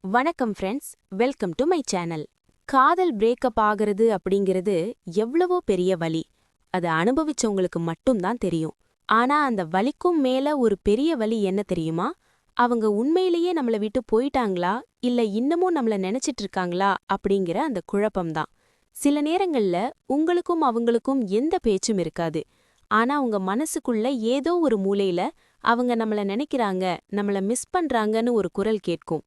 வணக்கம் friends, welcome to my channel. காதல் breakup ஆகிறது அப்படிங்கிறது எவ்வளவோ பெரிய வலி. அதை அனுபவிச்சவங்களுக்கு மட்டும்தான் தெரியும். ஆனா அந்த வலிக்கும் மேல ஒரு பெரிய வலி என்ன தெரியுமா? அவங்க உண்மையிலேயே நம்மள விட்டு போயிட்டாங்களா இல்ல இன்னமும் நம்மள நினைச்சிட்டு இருக்காங்களா அப்படிங்கிற அந்த குழப்பம்தான். சில நேரங்கள்ல உங்களுக்கும் அவங்களுக்கும் எந்த பேச்சும் இருக்காது. ஆனா உங்க மனசுக்குள்ள ஏதோ ஒரு மூலையில அவங்க நம்மள நினைக்கிறாங்க, நம்மள மிஸ் பண்றாங்கன்னு ஒரு குரல் கேட்கும்.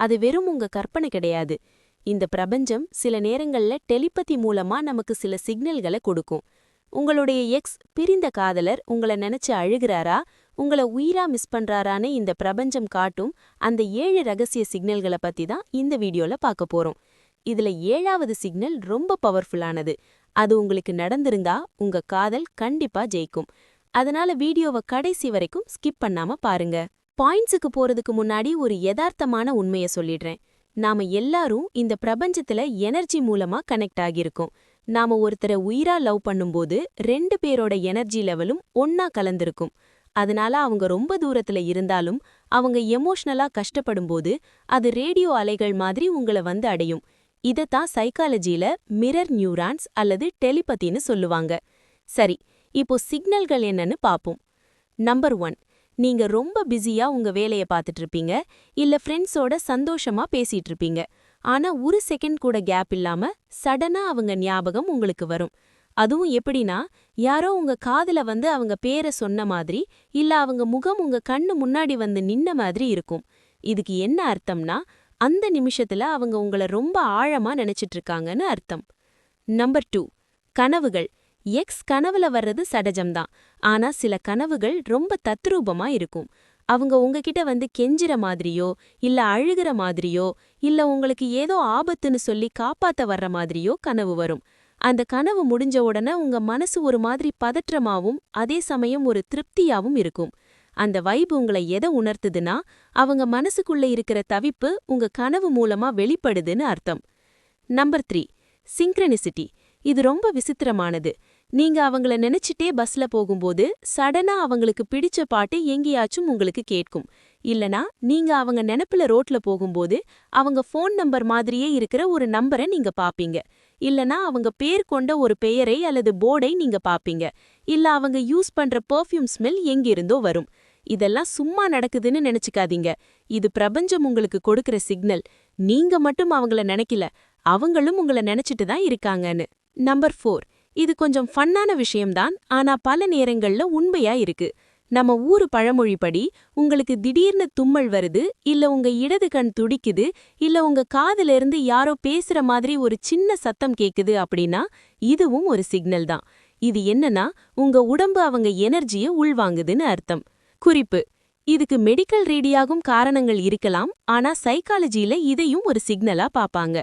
அது வெறும் உங்க கற்பனை கிடையாது. இந்த பிரபஞ்சம் சில நேரங்கள்ல டெலிபதி மூலமா நமக்கு சில சிக்னல்களை கொடுக்கும். உங்களுடைய எக்ஸ் பிரிந்த காதலர் உங்கள நினைச்சு அழுகிறாரா, உங்கள உயிரா மிஸ் பண்றாரான்னு இந்த பிரபஞ்சம் காட்டும் அந்த 7 ரகசிய சிக்னல்களை பத்தி தான் இந்த வீடியோல பார்க்க போறோம். இதுல 7வது சிக்னல் ரொம்ப பவர்ஃபுல்லானது. அது உங்களுக்கு நடந்திருந்தா உங்க காதல் கண்டிப்பா ஜெயிக்கும். அதனால வீடியோவை கடைசி வரைக்கும் ஸ்கிப் பண்ணாம பாருங்க. பாயிண்ட்ஸுக்கு போறதுக்கு முன்னாடி ஒரு யதார்த்தமான உண்மைய சொல்லிடுறேன். நாம எல்லாரும் இந்த பிரபஞ்சத்துல எனர்ஜி மூலமா கனெக்ட் ஆகியிருக்கோம். நாம ஒருத்தரை உயிரா லவ் பண்ணும்போது 2 பேரோட எனர்ஜி லெவலும் ஒன்னா கலந்திருக்கும். அதனால அவங்க ரொம்ப தூரத்துல இருந்தாலும் அவங்க எமோஷனலா கஷ்டப்படும்போது அது ரேடியோ அலைகள் மாதிரி உங்களை வந்து அடையும். இதத்தான் சைக்காலஜில மிரர் நியூரான்ஸ் அல்லது டெலிபதின்னு சொல்லுவாங்க. சரி, இப்போ சிக்னல்கள் என்னன்னு பாப்போம். நம்பர் 1, நீங்க ரொம்ப பிஸியா உங்க வேலைய பார்த்துட்டு இருப்பீங்க, இல்ல ஃப்ரெண்ட்ஸோட சந்தோஷமா பேசிட்டு இருப்பீங்க. ஆனா ஒரு செகண்ட் கூட கேப் இல்லாம சடனா அவங்க ஞாபகம் உங்களுக்கு வரும். அதுவும் எப்படின்னா, யாரோ உங்க காதுல வந்து அவங்க பேரை சொன்ன மாதிரி, இல்ல அவங்க முகம் உங்க கண்ணு முன்னாடி வந்து நின்ன மாதிரி இருக்கும். இதுக்கு என்ன அர்த்தம்னா, அந்த நிமிஷத்துல அவங்க உங்கள ரொம்ப ஆழமா நினைச்சிட்டு இருக்காங்கன்னு அர்த்தம். நம்பர் 2, கனவுகள். எக்ஸ் கனவுல வர்றது சடஜம்தான். ஆனா சில கனவுகள் ரொம்ப தத்ரூபமா இருக்கும். அவங்க உங்ககிட்ட வந்து கெஞ்சுற மாதிரியோ, இல்ல அழுகிற மாதிரியோ, இல்ல உங்களுக்கு ஏதோ ஆபத்துன்னு சொல்லி காப்பாத்த வர்ற மாதிரியோ கனவு வரும். அந்த கனவு முடிஞ்ச உடனே உங்க மனசு ஒரு மாதிரி பதற்றமாவும் அதே சமயம் ஒரு திருப்தியாவும் இருக்கும். அந்த வைப் உங்களை எதை உணர்த்துதுன்னா, அவங்க மனசுக்குள்ள இருக்கிற தவிப்பு உங்க கனவு மூலமா வெளிப்படுதுன்னு அர்த்தம். நம்பர் 3, சிங்க்ரனிசிட்டி. இது ரொம்ப விசித்திரமானது. நீங்க அவங்கள நினைச்சிட்டே பஸ்ல போகும்போது சடனா அவங்களுக்கு பிடிச்ச பாட்டு எங்கேயாச்சும் உங்களுக்கு கேட்கும். இல்லனா நீங்க அவங்க நினைப்புல ரோட்ல போகும்போது அவங்க ஃபோன் நம்பர் மாதிரியே இருக்கிற ஒரு நம்பரை நீங்க பாப்பீங்க. இல்லனா அவங்க பேர் கொண்ட ஒரு பெயரை அல்லது போர்டை நீங்க பாப்பீங்க. இல்ல அவங்க யூஸ் பண்ற பெர்ஃப்யூம் ஸ்மெல் எங்கிருந்தோ வரும். இதெல்லாம் சும்மா நடக்குதுன்னு நினைச்சுக்காதீங்க. இது பிரபஞ்சம் உங்களுக்கு கொடுக்கிற சிக்னல். நீங்க மட்டும் அவங்கள நினைக்கல, அவங்களும் உங்கள நினைச்சிட்டு தான் இருக்காங்கன்னு. நம்பர் 4, இது கொஞ்சம் ஃபன்னான விஷயம்தான், ஆனா பல நேரங்கள்ல உண்மையா இருக்கு. நம்ம ஊரு பழமொழிப்படி உங்களுக்கு திடீர்னு தும்மல் வருது, இல்ல உங்க இடது கண் துடிக்குது, இல்ல உங்க காதுல இருந்து யாரோ பேசுற மாதிரி ஒரு சின்ன சத்தம் கேக்குது அப்படின்னா இதுவும் ஒரு சிக்னல் தான். இது என்னன்னா, உங்க உடம்பு அவங்க எனர்ஜியை உள்வாங்குதுன்னு அர்த்தம். குறிப்பு: இதுக்கு மெடிக்கல் ரீதியாகும் காரணங்கள் இருக்கலாம், ஆனா சைக்காலஜில இதையும் ஒரு சிக்னலா பாப்பாங்க.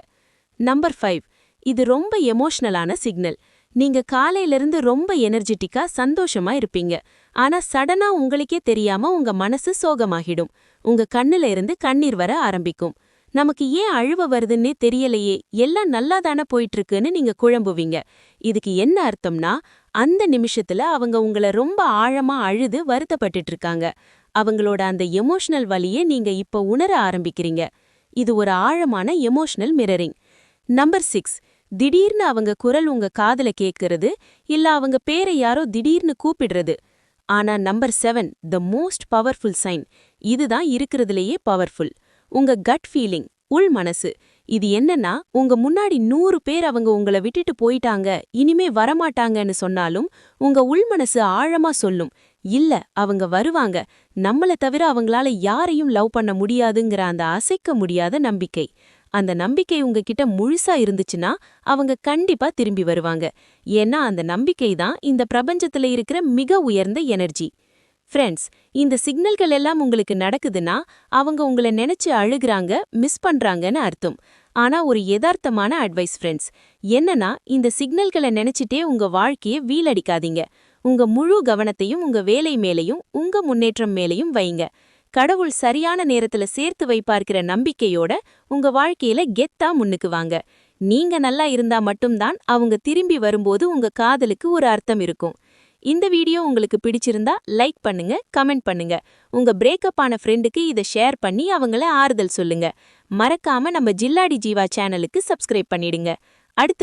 நம்பர் 5, இது ரொம்ப எமோஷனலான சிக்னல். நீங்க காலையிலிருந்து ரொம்ப எனர்ஜெட்டிக்கா சந்தோஷமா இருப்பீங்க. ஆனா சடனா உங்களுக்கே தெரியாம உங்க மனசு சோகமாகிடும். உங்க கண்ணுல இருந்து கண்ணீர் வர ஆரம்பிக்கும். நமக்கு ஏன் அழுவ வருதுன்னே தெரியலையே, எல்லாம் நல்லாதானே போயிட்டு இருக்குன்னு நீங்க குழம்புவீங்க. இதுக்கு என்ன அர்த்தம்னா, அந்த நிமிஷத்துல அவங்க உங்கள ரொம்ப ஆழமா அழுது வருத்தப்பட்டுட்டு இருக்காங்க. அவங்களோட அந்த எமோஷனல் வலியை நீங்க இப்ப உணர ஆரம்பிக்கிறீங்க. இது ஒரு ஆழமான எமோஷனல் மிரரிங். நம்பர் 6, திடீர்னு அவங்க குரல் உங்க காதுல கேட்கிறது, இல்ல அவங்க பேரை யாரோ திடீர்னு கூப்பிடுறது. ஆனா number 7, the most powerful sign. இதுதான் இருக்கிறதுலேயே பவர்ஃபுல். உங்க கட் ஃபீலிங், உள் மனசு. இது என்னன்னா, உங்க முன்னாடி 100 பேர் அவங்க உங்கள விட்டுட்டு போயிட்டாங்க, இனிமே வரமாட்டாங்கன்னு சொன்னாலும் உங்க உள் மனசு ஆழமா சொல்லும், இல்ல அவங்க வருவாங்க, நம்மள தவிர அவங்களால யாரையும் லவ் பண்ண முடியாதுங்கிற அந்த அசைக்க முடியாத நம்பிக்கை. அந்த நம்பிக்கை உங்ககிட்ட முழுசா இருந்துச்சுன்னா அவங்க கண்டிப்பா திரும்பி வருவாங்க. ஏன்னா அந்த நம்பிக்கை தான் இந்த பிரபஞ்சத்துல இருக்கிற மிக உயர்ந்த எனர்ஜி. ஃப்ரெண்ட்ஸ், இந்த சிக்னல்கள் எல்லாம் உங்களுக்கு நடக்குதுன்னா அவங்க உங்களை நினைச்சு அழுகுறாங்க, மிஸ் பண்றாங்கன்னு அர்த்தம். ஆனா ஒரு யதார்த்தமான அட்வைஸ் ஃப்ரெண்ட்ஸ், என்னன்னா இந்த சிக்னல்களை நினைச்சிட்டே உங்க வாழ்க்கையை வீலடிக்காதீங்க. உங்க முழு கவனத்தையும் உங்க வேலை மேலையும் உங்க முன்னேற்றம் மேலையும் வைங்க. கடவுள் சரியான நேரத்துல சேர்த்து வைப்பார்க்கிற நம்பிக்கையோட உங்க வாழ்க்கையில கெத்தா முன்னுக்கு வாங்க. நீங்க நல்லா இருந்தா மட்டும்தான் அவங்க திரும்பி வரும்போது உங்க காதலுக்கு ஒரு அர்த்தம் இருக்கும். இந்த வீடியோ உங்களுக்கு பிடிச்சிருந்தா லைக் பண்ணுங்க, கமெண்ட் பண்ணுங்க. உங்க பிரேக்கப் ஆன ஃப்ரெண்டுக்கு இதை ஷேர் பண்ணி அவங்கள ஆறுதல் சொல்லுங்க. மறக்காம நம்ம ஜில்லாடி ஜீவா சேனலுக்கு சப்ஸ்கிரைப் பண்ணிடுங்க. அடுத்த